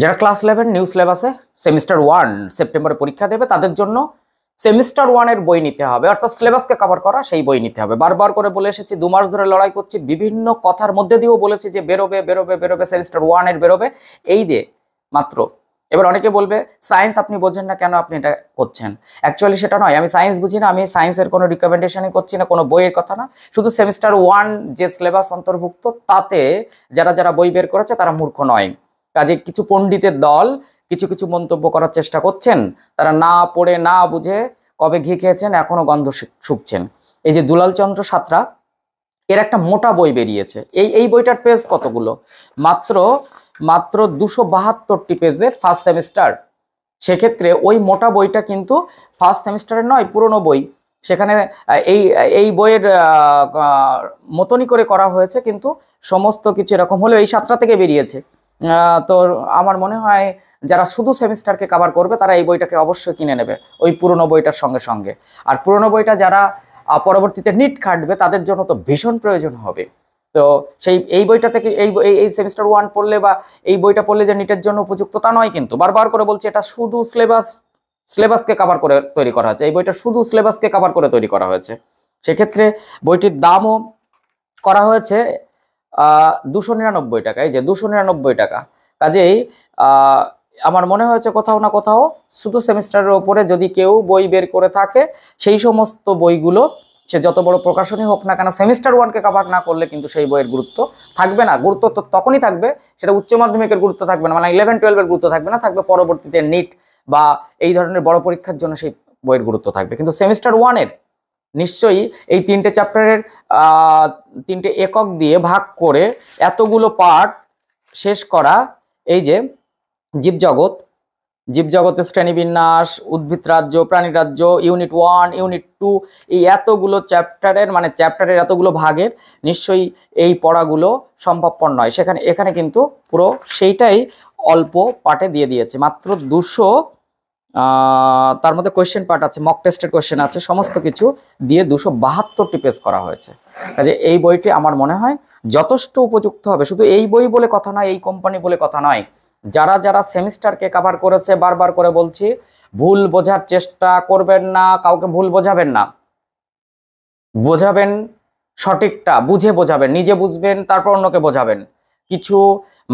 যারা class 11 new সিলেবাসে semester 1 সেপ্টেম্বরে পরীক্ষা দেবে তাদের জন্য সেমিস্টার 1 এর বই নিতে হবে, অর্থাৎ সিলেবাসকে কভার করা সেই বই নিতে হবে। বারবার করে বলে এসেছি, 2 মাস ধরে লড়াই করছি, বিভিন্ন কথার মধ্যে দিয়েও বলেছি যে বেরোবে বেরোবে বেরোবে, সেমিস্টার 1 এর বেরোবে। এই যে মাত্র এবার অনেকে বলবে সায়েন্স আপনি বোঝেন না, কেন আপনি এটা করছেন? অ্যাকচুয়ালি সেটা নয়, আমি সায়েন্স বুঝি না, আমি সায়েন্সের কোনো রিকমেন্ডেশনই করছি না, কোনো বইয়ের কথা না। শুধু সেমিস্টার 1 যে সিলেবাস অন্তর্ভুক্ত তাতে যারা যারা বই বের করেছে তারা মূর্খ নয়। কাজে কিছু পণ্ডিতের দল কিছু কিছু মন্তব্য করার চেষ্টা করছেন, তারা না পড়ে না বুঝে কবে ঘি খেয়েছেন এখনো গন্ধ শুকছেন। এই যে দুলাল চন্দ্র সাঁতরা, এর একটা মোটা বই বেরিয়েছে। এই বইটার পেজ কতগুলো? মাত্র মাত্র 272টি পেজের ফার্স্ট সেমিস্টার। সেক্ষেত্রে ওই মোটা বইটা কিন্তু ফার্স্ট সেমিস্টারের নয়, পুরনো বই। সেখানে এই বইয়ের মতনই করে করা হয়েছে, কিন্তু সমস্ত কিছু এরকম হলেও এই 7টা থেকে বেরিয়েছে। তো আমার মনে হয় যারা শুধু সেমিস্টারকে কভার করবে তারা এই বইটাকে অবশ্যই কিনে নেবে ওই পুরনো বইটার সঙ্গে সঙ্গে। আর পুরনো বইটা যারা পরবর্তীতে নিট খাটবে তাদের জন্য তো ভীষণ প্রয়োজন হবে। তো এই বইটা থেকে এই সেমিস্টার 1 পড়লে বা এই বইটা পড়লে যে নিটের জন্য উপযুক্ত তা নয়, কিন্তু বারবার করে বলছি এটা শুধু সিলেবাসকে কভার করে তৈরি করা হয়েছে। এই বইটা শুধু সিলেবাসকে কভার করে তৈরি করা হয়েছে। সেক্ষেত্রে বইটির দামও করা হয়েছে 299 টাকা। এই যে 299 টাকা। কাজেই আমার মনে হয়েছে কোথাও না কোথাও শুধু সেমিস্টারের ওপরে যদি কেউ বই বের করে থাকে, সেই সমস্ত বইগুলো সে যত বড় প্রকাশনী হোক না কেন, সেমিস্টার 1কে কভার না করলে কিন্তু সেই বইয়ের গুরুত্ব থাকবে না। গুরুত্ব তো তখনই থাকবে, সেটা উচ্চ মাধ্যমিকের গুরুত্ব থাকবে না, মানে 11-12 এর গুরুত্ব থাকবে না, থাকবে পরবর্তীতে নিট বা এই ধরনের বড় পরীক্ষার জন্য সেই বইয়ের গুরুত্ব থাকবে। কিন্তু সেমিস্টার 1 এর নিশ্চয়ই এই 3টে চ্যাপ্টারের 3টে একক দিয়ে ভাগ করে এতগুলো পার্ট শেষ করা, এই যে জীবজগতের শ্রেণীবিন্যাস, উদ্ভিদ রাজ্য, প্রাণী রাজ্য, ইউনিট 1 ইউনিট 2, এই এতগুলো চ্যাপ্টারের এতগুলো ভাগের নিশ্চয়ই এই পড়াগুলো সম্ভবপর নয়। এখানে কিন্তু পুরো সেইটাই অল্প পার্টে দিয়ে দিয়েছে। মাত্র 200, তার মধ্যে কোয়েশ্চেন পার্ট আছে, মক টেস্টের কোয়েশ্চেন আছে, সমস্ত কিছু দিয়ে 272টি পেজ করা হয়েছে। কাজে এই বইটি আমার মনে হয় যথেষ্ট উপযুক্ত হবে। শুধু এই বই বলে কথা নয়, এই কোম্পানি বলে কথা নয়, যারা যারা সেমিস্টারকে কভার করেছে বারবার করে বলছি, ভুল বোঝার চেষ্টা করবেন না, কাউকে ভুল বোঝাবেন না, বোঝাবেন সঠিকটা, বুঝে বোঝাবেন, নিজে বুঝবেন তারপর অন্যকে বোঝাবেন। কিছু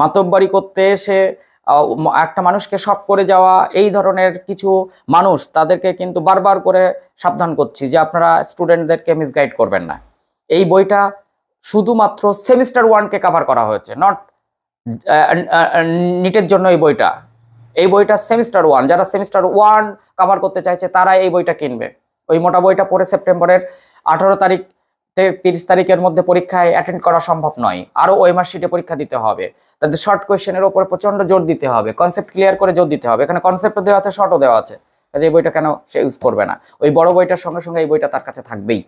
মাতব্বরি করতে এসে একটা মানুষকে শক করে যাওয়া, এই ধরনের কিছু মানুষ, তাদেরকে কিন্তু বারবার করে সাবধান করছি যে আপনারা স্টুডেন্টদেরকে মিসগাইড করবেন না। এই বইটা শুধুমাত্র সেমিস্টার 1কে কভার করা হয়েছে, নট নিটের জন্য। এই বইটা সেমিস্টার 1, যারা সেমিস্টার 1 কভার করতে চাইছে তারা এই বইটা কিনবে। ওই মোটা বইটা পড়ে সেপ্টেম্বরের 18 তারিখ থেকে 30 তারিখের মধ্যে পরীক্ষায় অ্যাটেন্ড করা সম্ভব নয়। আরও ওএমআর শিটে পরীক্ষা দিতে হবে, তাদের শর্ট কোয়েশ্চেনের উপর প্রচন্ড জোর দিতে হবে, কনসেপ্ট ক্লিয়ার করে জোর দিতে হবে। এখানে কনসেপ্টও দেওয়া আছে, শর্টও দেওয়া আছে। কাজে এই বইটা কেন সে ইউজ করবে না? ওই বড় বইটার সঙ্গে সঙ্গে এই বইটা তার কাছে থাকবেই।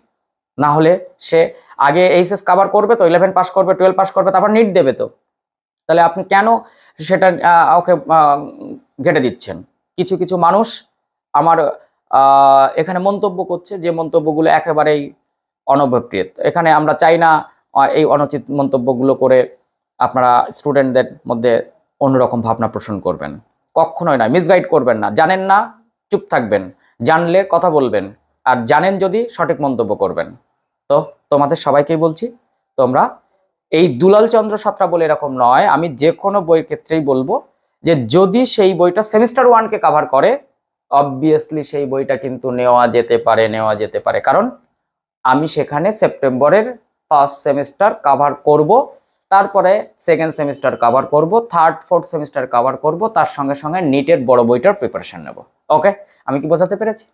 না হলে সে আগে এইচএস কভার করবে, তো 11 পাস করবে, 12 পাস করবে, তারপর নিট দেবে। তো তাহলে আপনি কেন সেটা ওকে ঘেটে দিচ্ছেন? কিছু কিছু মানুষ আমার এখানে মন্তব্য করছে, যে মন্তব্যগুলো একেবারেই অনভিপ্রেত। এখানে আমরা চাই না এই অনুচিত মন্তব্যগুলো করে আপনারা স্টুডেন্টদের মধ্যে অন্যরকম ভাবনা পোষণ করবেন। কখনোই নয়, মিসগাইড করবেন না। জানেন না, চুপ থাকবেন, জানলে কথা বলবেন, আর জানেন যদি সঠিক মন্তব্য করবেন। তো তোমাদের সবাইকেই বলছি, তোমরা এই দুলাল চন্দ্র সাঁতরা বলে এরকম নয়, আমি যে কোনো বইয়ের ক্ষেত্রেই বলবো যে যদি সেই বইটা সেমিস্টার 1কে কভার করে, অবভিয়াসলি সেই বইটা কিন্তু নেওয়া যেতে পারে। কারণ আমি সেখানে সেপ্টেম্বরের ফার্স্ট সেমিস্টার কভার করব, তারপরে সেকেন্ড সেমিস্টার কভার করব, থার্ড ফোর্থ সেমিস্টার কভার করব, তার সঙ্গে সঙ্গে নিটের বড় বইটার প্রিপারেশন নেব। ওকে, আমি কি বোঝাতে পেরেছি?